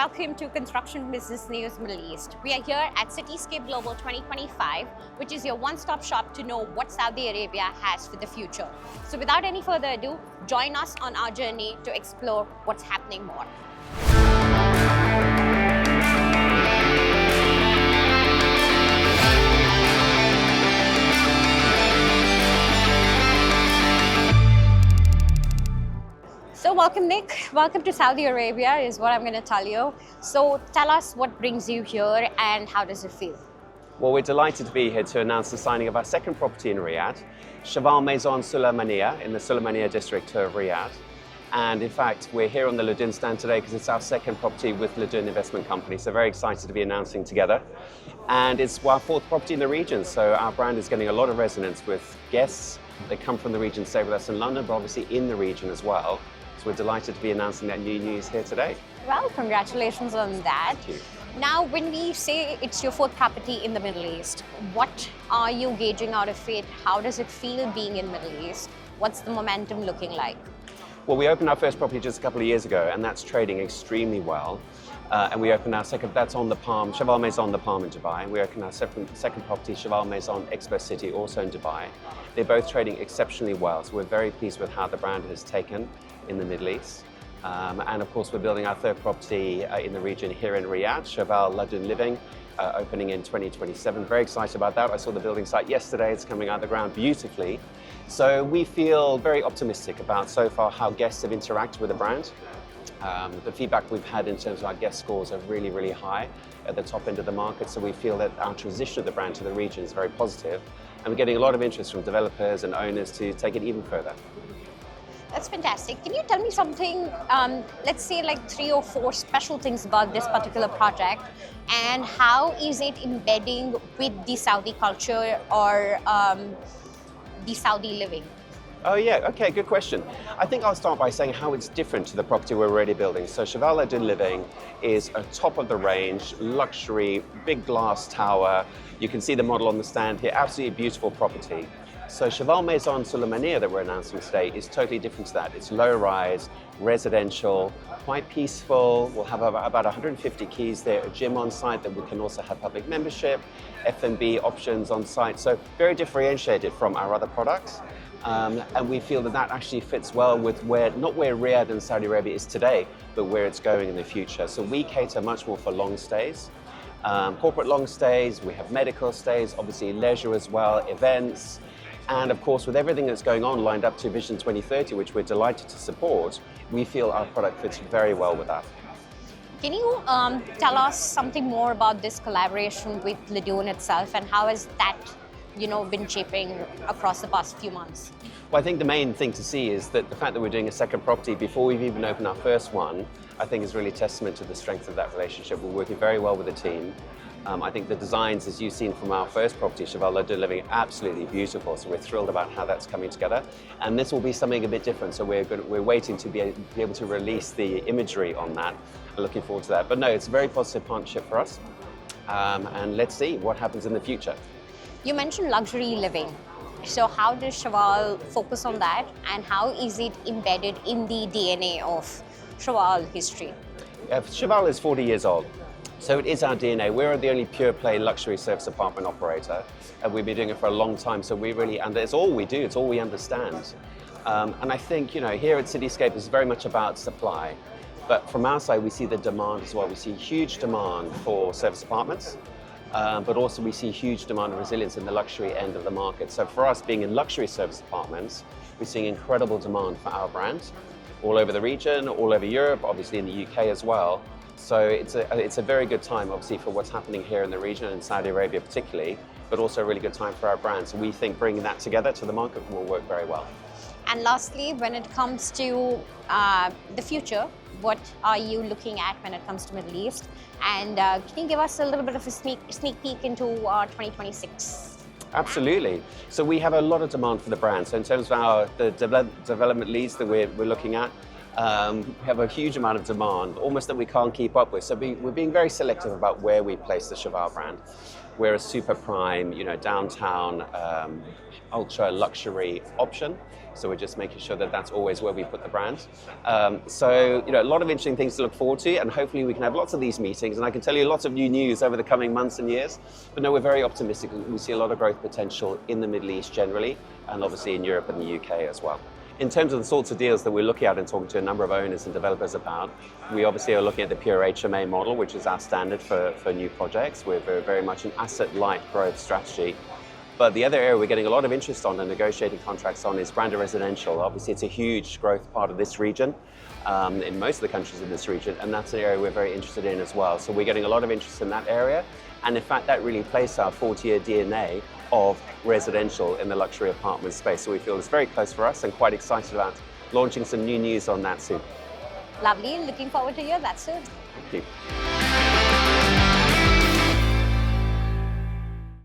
welcome to Construction Business News Middle East. We are here at Cityscape Global 2025, which is your one-stop shop to know what Saudi Arabia has for the future. So without any further ado, join us on our journey to explore what's happening more. So welcome, Nick. Welcome to Saudi Arabia is what I'm going to tell you. So tell us what brings you here and how does it feel? Well, we're delighted to be here to announce the signing of our second property in Riyadh, Cheval Maison Sulaymaniyah in the Sulaymaniyah district of Riyadh. And in fact, we're here on the Ladun stand today because it's our second property with Ladun Investment Company. So very excited to be announcing together. And it's our fourth property in the region. So our brand is getting a lot of resonance with guests. They come from the region, stay with us in London, but obviously in the region as well. So we're delighted to be announcing that new news here today. Well, congratulations on that. Thank you. Now, when we say it's your fourth property in the Middle East, what are you gauging out of it? How does it feel being in Middle East? What's the momentum looking like? Well, we opened our first property just a couple of years ago, and that's trading extremely well. And we opened our second, that's on the Palm, Cheval Maison the Palm in Dubai. And we opened our second property, Cheval Maison Expo City, also in Dubai. They're both trading exceptionally well, so we're very pleased with how the brand has taken in the Middle East. And of course, we're building our third property in the region here in Riyadh, Cheval Ladun Living, opening in 2027. Very excited about that. I saw the building site yesterday. It's coming out of the ground beautifully. So we feel very optimistic about so far how guests have interacted with the brand. The feedback we've had in terms of our guest scores are really, really high at the top end of the market. So we feel that our transition of the brand to the region is very positive. And we're getting a lot of interest from developers and owners to take it even further. That's fantastic. Can you tell me something, let's say like 3 or 4 special things about this particular project, and how is it embedding with the Saudi culture or the Saudi living? Oh yeah, okay, good question. I think I'll start by saying how it's different to the property we're already building. So Cheval Ladun Living is a top of the range, luxury, big glass tower. You can see the model on the stand here, absolutely beautiful property. So Cheval Maison Sulaymaniyah that we're announcing today is totally different to that. It's low rise, residential, quite peaceful. We'll have about 150 keys there, a gym on site that we can also have public membership, F&B options on site. So very differentiated from our other products. And we feel that that actually fits well with not where Riyadh and Saudi Arabia is today, but where it's going in the future. So we cater much more for long stays, corporate long stays, we have medical stays, obviously leisure as well, events. And of course, with everything that's going on lined up to Vision 2030, which we're delighted to support, we feel our product fits very well with that. Can you tell us something more about this collaboration with Ladun itself, and how has that been shaping across the past few months? Well, I think the main thing to see is that the fact that we're doing a second property before we've even opened our first one, I think is really testament to the strength of that relationship. We're working very well with the team. I think the designs, as you've seen from our first property, Cheval Ladun Living, are absolutely beautiful. So we're thrilled about how that's coming together. And this will be something a bit different. So we're waiting to be able to release the imagery on that. We're looking forward to that. But no, it's a very positive partnership for us. And let's see what happens in the future. You mentioned luxury living. So how does Cheval focus on that, and how is it embedded in the DNA of Cheval history? Cheval is 40 years old. So it is our DNA. We're the only pure play luxury service apartment operator, and we've been doing it for a long time. So we really, and it's all we do, it's all we understand. And I think, here at Cityscape is very much about supply. But from our side, we see the demand as well. We see huge demand for service apartments, but also we see huge demand and resilience in the luxury end of the market. So for us, being in luxury service apartments, we're seeing incredible demand for our brand all over the region, all over Europe, obviously in the UK as well. So it's a very good time, obviously, for what's happening here in the region and Saudi Arabia particularly, but also a really good time for our brand. So we think bringing that together to the market will work very well. And lastly, when it comes to the future, what are you looking at when it comes to Middle East? And can you give us a little bit of a sneak peek into 2026? Absolutely. So we have a lot of demand for the brand. So in terms of the development leads that we're looking at, we have a huge amount of demand, almost that we can't keep up with. So we're being very selective about where we place the Cheval brand. we're a super prime, downtown, ultra luxury option. So we're just making sure that that's always where we put the brand. So a lot of interesting things to look forward to, and hopefully we can have lots of these meetings, and I can tell you lots of new news over the coming months and years. But no, we're very optimistic. We see a lot of growth potential in the Middle East generally, and obviously in Europe and the UK as well. In terms of the sorts of deals that we're looking at and talking to a number of owners and developers about, we obviously are looking at the pure HMA model, which is our standard for new projects. We're very much an asset-light growth strategy. But the other area we're getting a lot of interest on and negotiating contracts on is branded residential. Obviously, it's a huge growth part of this region, in most of the countries in this region, and that's an area we're very interested in as well. So we're getting a lot of interest in that area, and in fact, that really plays our 40-year DNA of residential in the luxury apartment space. So we feel it's very close for us and quite excited about launching some new news on that soon. Lovely, looking forward to hear that soon. Thank you.